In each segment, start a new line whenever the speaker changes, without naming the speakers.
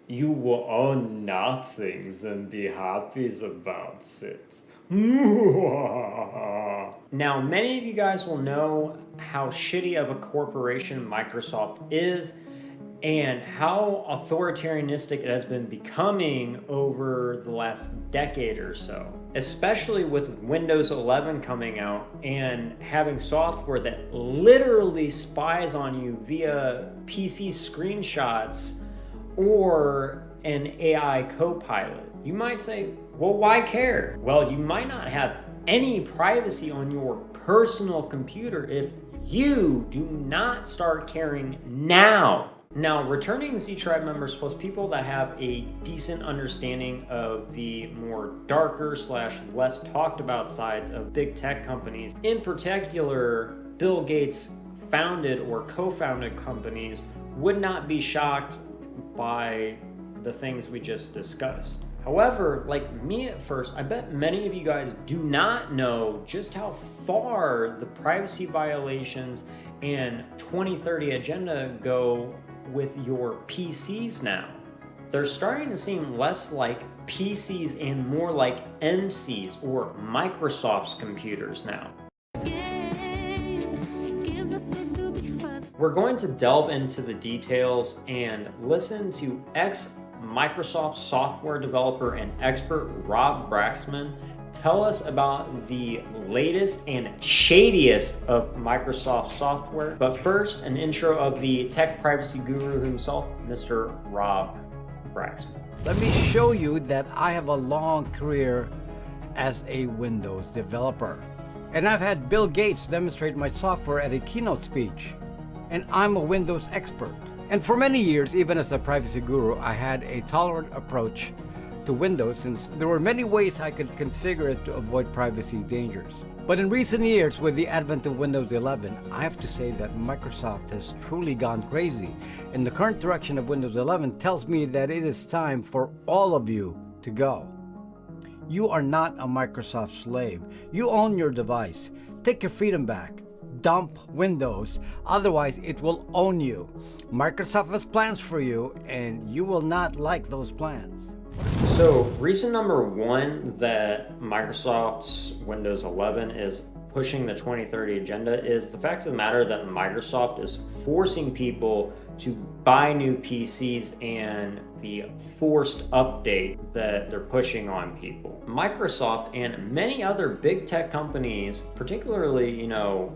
You will own nothing and be happy about it. Now, many of you guys will know how shitty of a corporation Microsoft is and how authoritarianistic it has been becoming over the last decade or so, especially with Windows 11 coming out and having software that literally spies on you via PC screenshots or an AI co-pilot. You might say, well, why care? Well, you might not have any privacy on your personal computer if you do not start caring now. Now, returning Z Tribe members plus people that have a decent understanding of the more darker / less talked about sides of big tech companies, in particular, Bill Gates founded or co-founded companies, would not be shocked by the things we just discussed. However, like me at first, I bet many of you guys do not know just how far the privacy violations and 2030 agenda go with your PCs now. They're starting to seem less like PCs and more like MCs or Microsoft's computers now. We're going to delve into the details and listen to ex-Microsoft software developer and expert Rob Braxman tell us about the latest and shadiest of Microsoft software. But first, an intro of the tech privacy guru himself, Mr. Rob Braxman.
Let me show you that I have a long career as a Windows developer. And I've had Bill Gates demonstrate my software at a keynote speech. And I'm a Windows expert. And for many years, even as a privacy guru, I had a tolerant approach to Windows since there were many ways I could configure it to avoid privacy dangers. But in recent years, with the advent of Windows 11, I have to say that Microsoft has truly gone crazy. And the current direction of Windows 11 tells me that it is time for all of you to go. You are not a Microsoft slave. You own your device. Take your freedom back. Dump Windows, otherwise it will own you. Microsoft has plans for you, and you will not like those plans.
So, reason number one that Microsoft's Windows 11 is pushing the 2030 agenda is the fact of the matter that Microsoft is forcing people to buy new PCs and the forced update that they're pushing on people. Microsoft and many other big tech companies, particularly,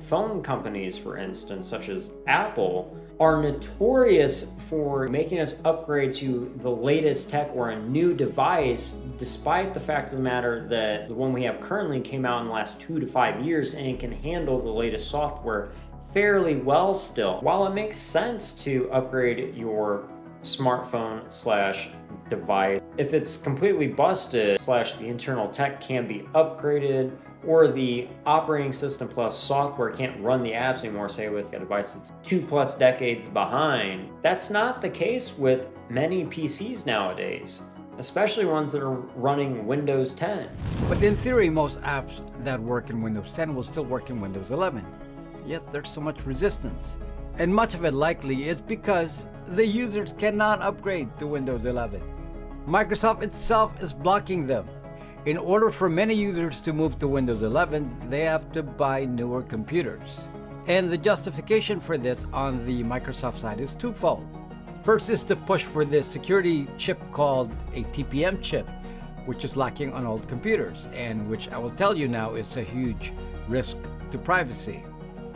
phone companies, for instance, such as Apple, are notorious for making us upgrade to the latest tech or a new device, despite the fact of the matter that the one we have currently came out in the last 2 to 5 years and it can handle the latest software fairly well still. While it makes sense to upgrade your smartphone / device, if it's completely busted / the internal tech can't be upgraded, or the operating system plus software can't run the apps anymore, say with a device that's 2+ decades behind, that's not the case with many PCs nowadays, especially ones that are running Windows 10.
But in theory, most apps that work in Windows 10 will still work in Windows 11. Yet there's so much resistance. And much of it likely is because the users cannot upgrade to Windows 11. Microsoft itself is blocking them. In order for many users to move to Windows 11, they have to buy newer computers. And the justification for this on the Microsoft side is twofold. First is the push for this security chip called a TPM chip, which is lacking on old computers, and which I will tell you now is a huge risk to privacy.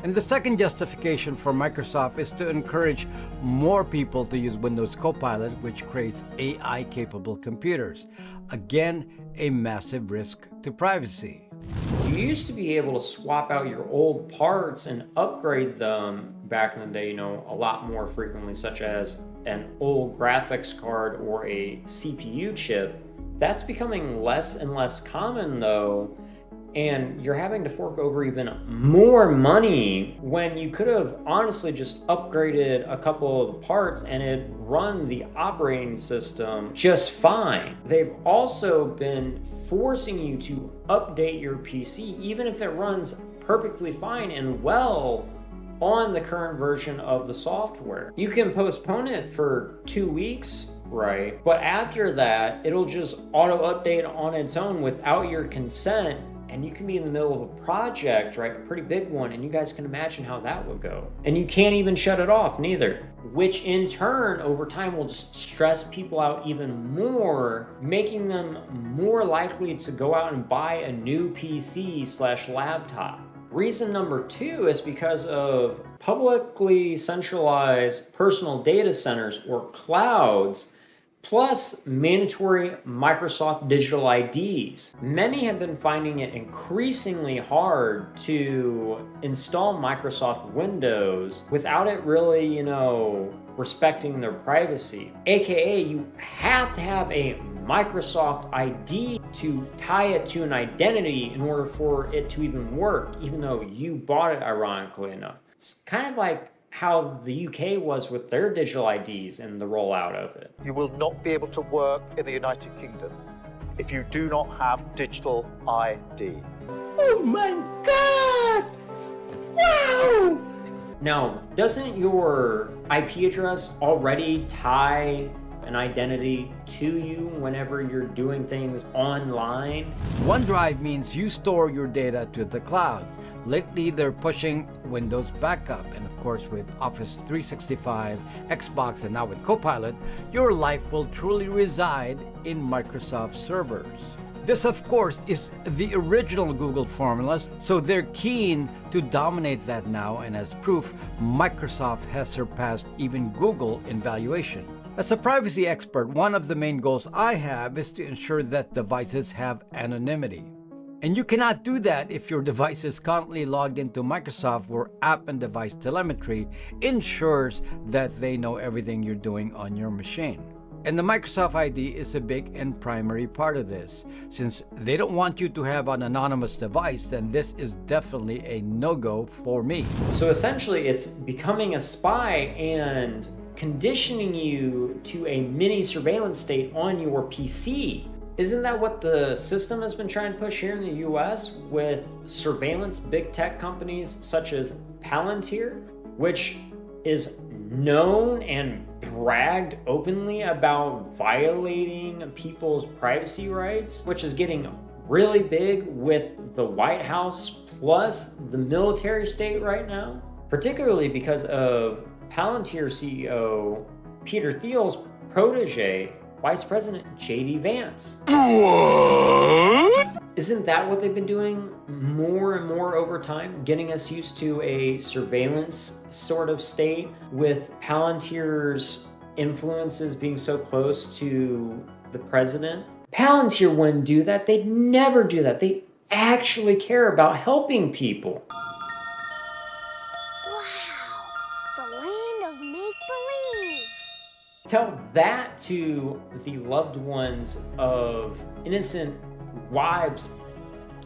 And the second justification for Microsoft is to encourage more people to use Windows Copilot, which creates AI-capable computers. Again, a massive risk to privacy.
You used to be able to swap out your old parts and upgrade them back in the day, a lot more frequently, such as an old graphics card or a CPU chip. That's becoming less and less common though, and you're having to fork over even more money when you could have honestly just upgraded a couple of the parts and it run the operating system just fine. They've also been forcing you to update your PC even if it runs perfectly fine and well on the current version of the software. You can postpone it for 2 weeks right? But after that, it'll just auto update on its own without your consent. And you can be in the middle of a project, right? A pretty big one, and you guys can imagine how that would go. And you can't even shut it off, neither. Which in turn, over time, will just stress people out even more, making them more likely to go out and buy a new PC/laptop. Reason number 2 is because of publicly centralized personal data centers or clouds, plus mandatory Microsoft digital IDs. Many have been finding it increasingly hard to install Microsoft Windows without it really, respecting their privacy. AKA, you have to have a Microsoft ID to tie it to an identity in order for it to even work, even though you bought it, ironically enough. It's kind of like how the UK was with their digital IDs and the rollout of it.
You will not be able to work in the United Kingdom if you do not have digital ID.
Oh my God! Wow!
Now, doesn't your IP address already tie an identity to you whenever you're doing things online?
OneDrive means you store your data to the cloud. Lately, they're pushing Windows backup, and of course with Office 365, Xbox, and now with Copilot, your life will truly reside in Microsoft servers. This, of course, is the original Google formula, so they're keen to dominate that now, and as proof, Microsoft has surpassed even Google in valuation. As a privacy expert, one of the main goals I have is to ensure that devices have anonymity. And you cannot do that if your device is currently logged into Microsoft, where app and device telemetry ensures that they know everything you're doing on your machine. And the Microsoft ID is a big and primary part of this. Since they don't want you to have an anonymous device, then this is definitely a no-go for me.
So essentially, it's becoming a spy and conditioning you to a mini surveillance state on your PC. Isn't that what the system has been trying to push here in the US with surveillance big tech companies such as Palantir, which is known and bragged openly about violating people's privacy rights, which is getting really big with the White House plus the military state right now, particularly because of Palantir CEO Peter Thiel's protege, Vice President J.D. Vance. What? Isn't that what they've been doing more and more over time? Getting us used to a surveillance sort of state with Palantir's influences being so close to the president? Palantir wouldn't do that. They'd never do that. They actually care about helping people. Tell that to the loved ones of innocent wives,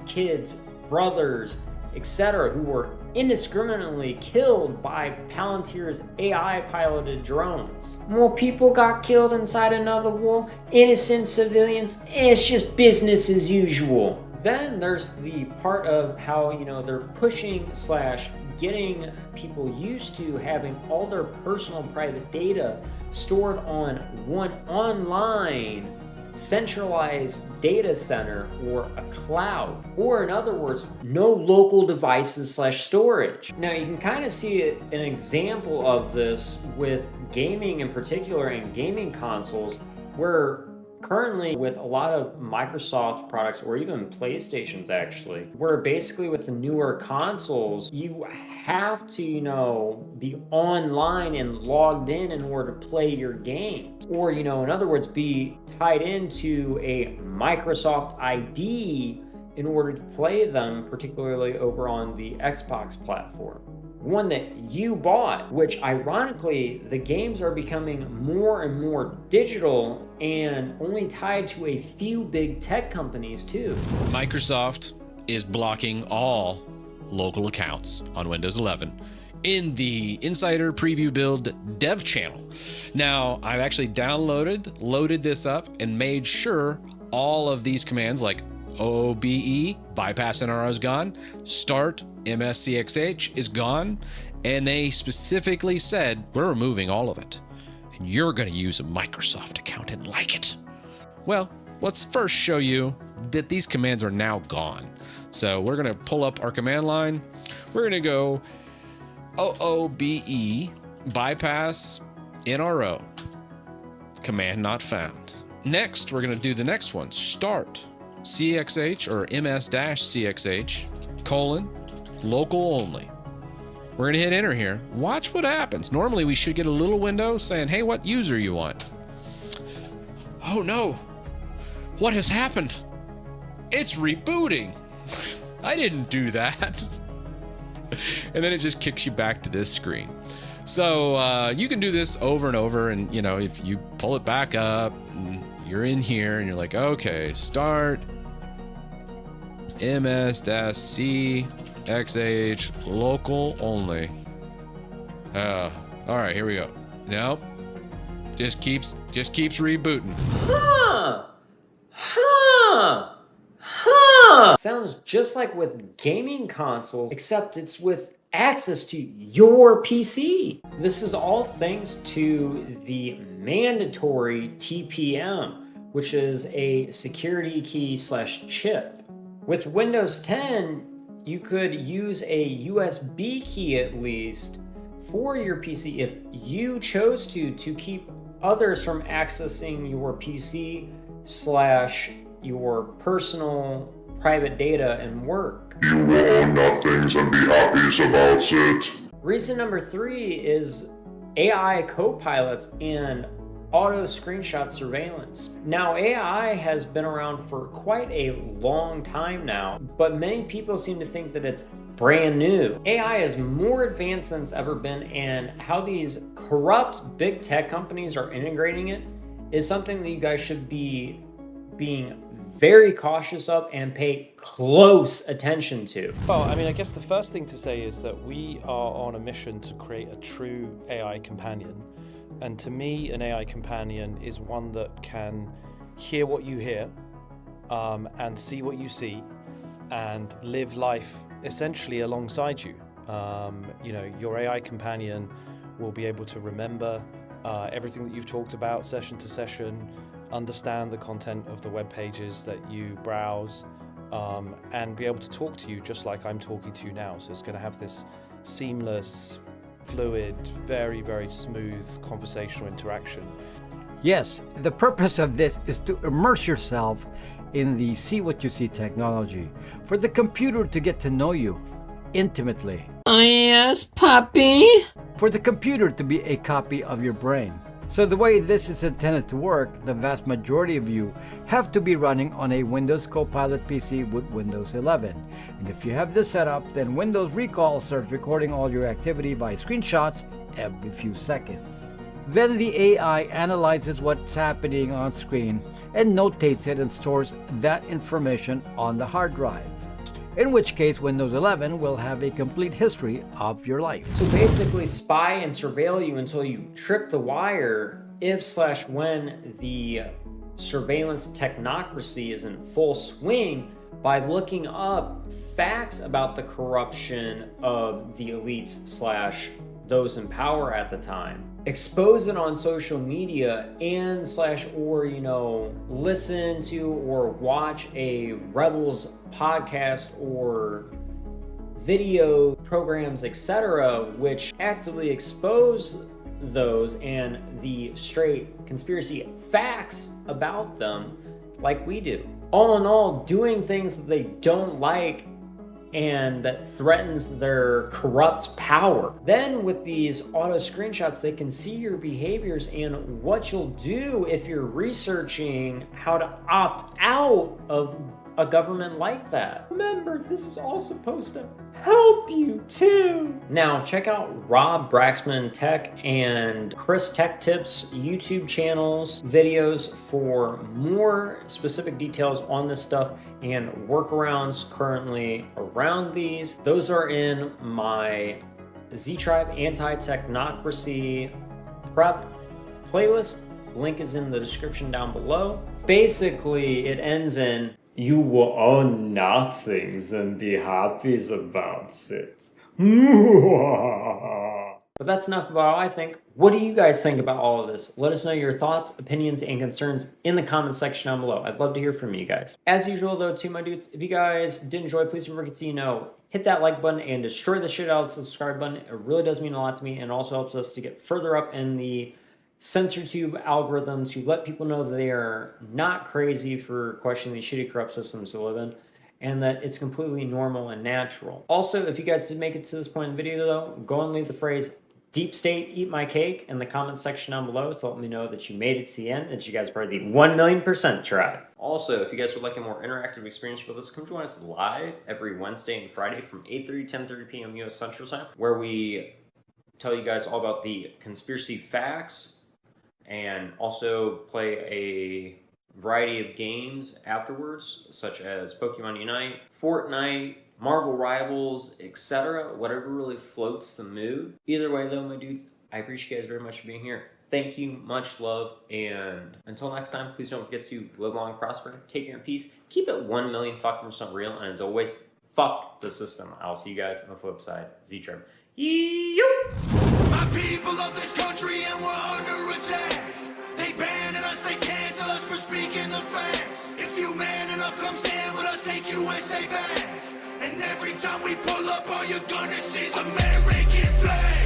kids, brothers, etc., who were indiscriminately killed by Palantir's AI-piloted drones. More people got killed inside another war, innocent civilians, it's just business as usual. Then there's the part of how, they're pushing / getting people used to having all their personal private data stored on one online centralized data center or a cloud, or in other words, no local devices / storage. Now you can kind of see an example of this with gaming in particular, and gaming consoles, where currently with a lot of Microsoft products, or even PlayStations actually, where basically with the newer consoles, you have to, be online and logged in order to play your games. Or, in other words, be tied into a Microsoft ID in order to play them, particularly over on the Xbox platform. One that you bought, which ironically, the games are becoming more and more digital and only tied to a few big tech companies too.
Microsoft is blocking all local accounts on Windows 11 in the Insider Preview Build dev channel. Now, I've actually loaded this up and made sure all of these commands like OBE, bypass NRR is gone, start MSCXH is gone, and they specifically said, we're removing all of it. and you're going to use a Microsoft account and like it. Well, let's first show you that these commands are now gone. So we're going to pull up our command line. We're going to go OOBE bypass NRO, command not found. Next, we're going to do the next one, start CXH or MS-CXH colon local only. We're going to hit enter here. Watch what happens. Normally we should get a little window saying, hey, what user you want? Oh no, what has happened? It's rebooting. I didn't do that. And then it just kicks you back to this screen. So you can do this over and over, and you know, if you pull it back up and you're in here and you're like, okay, start MS-CXH local only. All right, here we go. Nope. Just keeps rebooting.
Sounds just like with gaming consoles, except it's with access to your PC. This is all thanks to the mandatory TPM, which is a security key / chip. With Windows 10, you could use a USB key at least for your PC if you chose to keep others from accessing your PC / your personal private data and work.
You will own nothings and be happy about it.
Reason number 3 is AI co-pilots and auto screenshot surveillance. Now, AI has been around for quite a long time now, but many people seem to think that it's brand new. AI is more advanced than it's ever been, and how these corrupt big tech companies are integrating it is something that you guys should be being very cautious of and pay close attention to.
Well, I mean, I guess the first thing to say is that we are on a mission to create a true AI companion. And to me, an AI companion is one that can hear what you hear and see what you see and live life essentially alongside you. You know, your AI companion will be able to remember everything that you've talked about session to session, understand the content of the web pages that you browse, and be able to talk to you just like I'm talking to you now. So it's going to have this seamless, fluid, very, very smooth conversational interaction.
Yes, the purpose of this is to immerse yourself in the see what you see technology, for the computer to get to know you intimately.
Oh yes, puppy.
For the computer to be a copy of your brain. So the way this is intended to work, the vast majority of you have to be running on a Windows Copilot PC with Windows 11. And if you have this set up, then Windows Recall starts recording all your activity by screenshots every few seconds. Then the AI analyzes what's happening on screen and notates it and stores that information on the hard drive. In which case, Windows 11 will have a complete history of your life.
So basically spy and surveil you until you trip the wire if / when the surveillance technocracy is in full swing by looking up facts about the corruption of the elites / those in power at the time. Expose it on social media and / or, you know, listen to or watch a Rebels podcast or video programs, etc., which actively expose those and the straight conspiracy facts about them like we do. All in all, doing things that they don't like and that threatens their corrupt power. Then with these auto screenshots, they can see your behaviors and what you'll do if you're researching how to opt out of a government like that. Remember, this is all supposed to help you too. Now check out Rob Braxman Tech and Chris Tech Tips YouTube channels, videos for more specific details on this stuff and workarounds currently around these. Those are in my Z-Tribe Anti-Technocracy Prep playlist. Link is in the description down below. Basically, it ends in, you will own nothings and be happy about it. But that's enough about all I think. What do you guys think about all of this? Let us know your thoughts, opinions, and concerns in the comment section down below. I'd love to hear from you guys. As usual, though, too, my dudes, if you guys did enjoy, please don't forget to, hit that like button and destroy the shit out of the subscribe button. It really does mean a lot to me, and also helps us to get further up in the CensorTube algorithm to let people know that they are not crazy for questioning these shitty, corrupt systems to live in, and that it's completely normal and natural. Also, if you guys did make it to this point in the video, though, go and leave the phrase "Deep State, eat my cake" in the comment section down below to let me know that you made it to the end, that you guys are part of the 1,000,000% tribe. Also, if you guys would like a more interactive experience with us, come join us live every Wednesday and Friday from 8:30 to 10:30 p.m. U.S. Central Time, where we tell you guys all about the conspiracy facts and also play a variety of games afterwards, such as Pokemon Unite, Fortnite, Marvel Rivals, etc. Whatever really floats the mood. Either way, though, my dudes, I appreciate you guys very much for being here. Thank you, much love, and until next time, please don't forget to live long and prosper, take care in peace, keep it 1,000,000% real, and as always, fuck the system. I'll see you guys on the flip side. Z-Trip.
My people of this country, and we're under attack. They banning us, they cancel us for speaking the facts. If you man enough, come stand with us, take USA back. And every time we pull up, all you're gonna see is American flag.